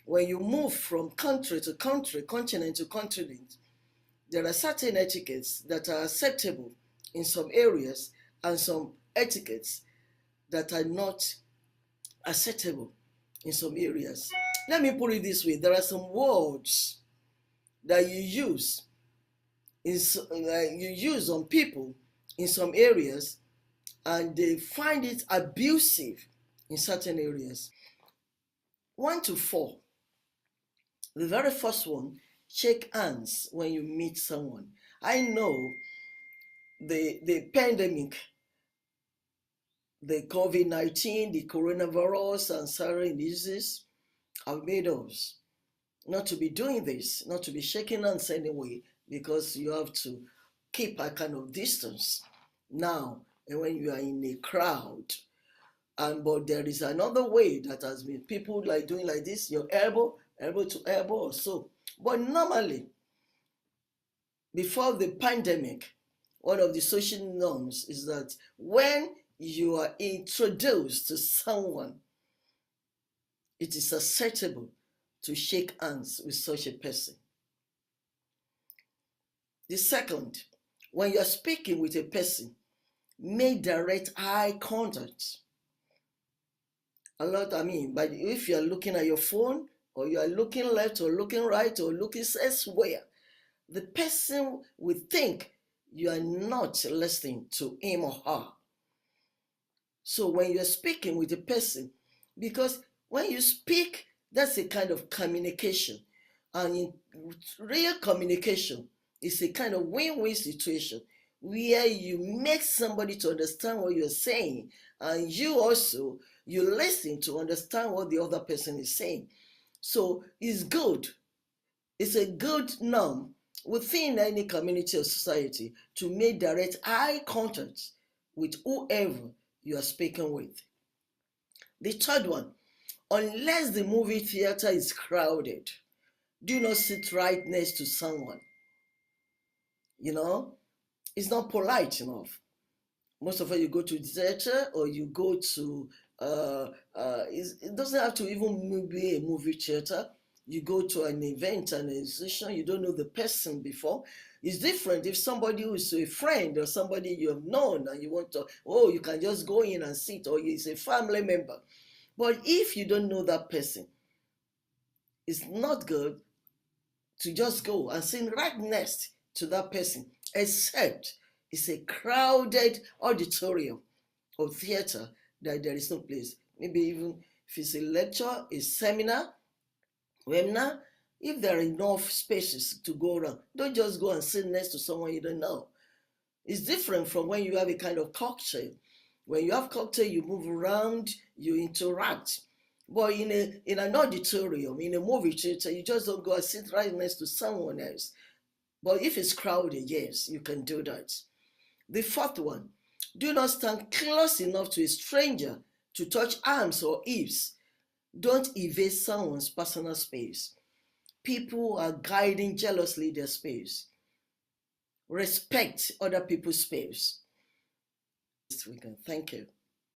when you move from country to country, continent to continent, there are certain etiquettes that are acceptable in some areas and some etiquettes that are not acceptable in some areas. Let me put it this way. There are some words that you use on people in some areas, and they find it abusive in certain areas. 1 to 4. The very first one, shake hands when you meet someone. I know the pandemic, the COVID-19, the coronavirus, and certain diseases have made us not to be doing this, not to be shaking hands anyway, because you have to keep a kind of distance now. And when you are in a crowd, but there is another way that has been people like doing like this, your elbow to elbow or so. But normally, before the pandemic, one of the social norms is that when you are introduced to someone, it is acceptable to shake hands with such a person. The second, when you're speaking with a person, make direct eye contact. But if you're looking at your phone, or you are looking left or looking right or looking elsewhere, the person will think you are not listening to him or her. So when you're speaking with a person, because when you speak, that's a kind of communication. And in real communication, it's a kind of win-win situation where you make somebody to understand what you're saying, and you listen to understand what the other person is saying. So it's good. It's a good norm within any community or society to make direct eye contact with whoever you are speaking with. The third one, unless the movie theater is crowded, do not sit right next to someone. It's not polite enough. Most of all, you go to the theater or you go to, it doesn't have to even be a movie theater. You go to an event, an institution, you don't know the person before. It's different if somebody who is a friend or somebody you have known and you want to, you can just go in and sit, or it's a family member. But if you don't know that person, it's not good to just go and sit right next to that person, except it's a crowded auditorium or theater that there is no place. Maybe even if it's a lecture, a seminar, webinar, if there are enough spaces to go around, don't just go and sit next to someone you don't know. It's different from when you have a kind of cocktail. When you have cocktail, you move around, you interact. But in an auditorium, in a movie theater, you just don't go and sit right next to someone else. But if it's crowded, yes, you can do that. The fourth one, do not stand close enough to a stranger to touch arms or hips. Don't invade someone's personal space. People are guiding jealously their space. Respect other people's space. Thank you.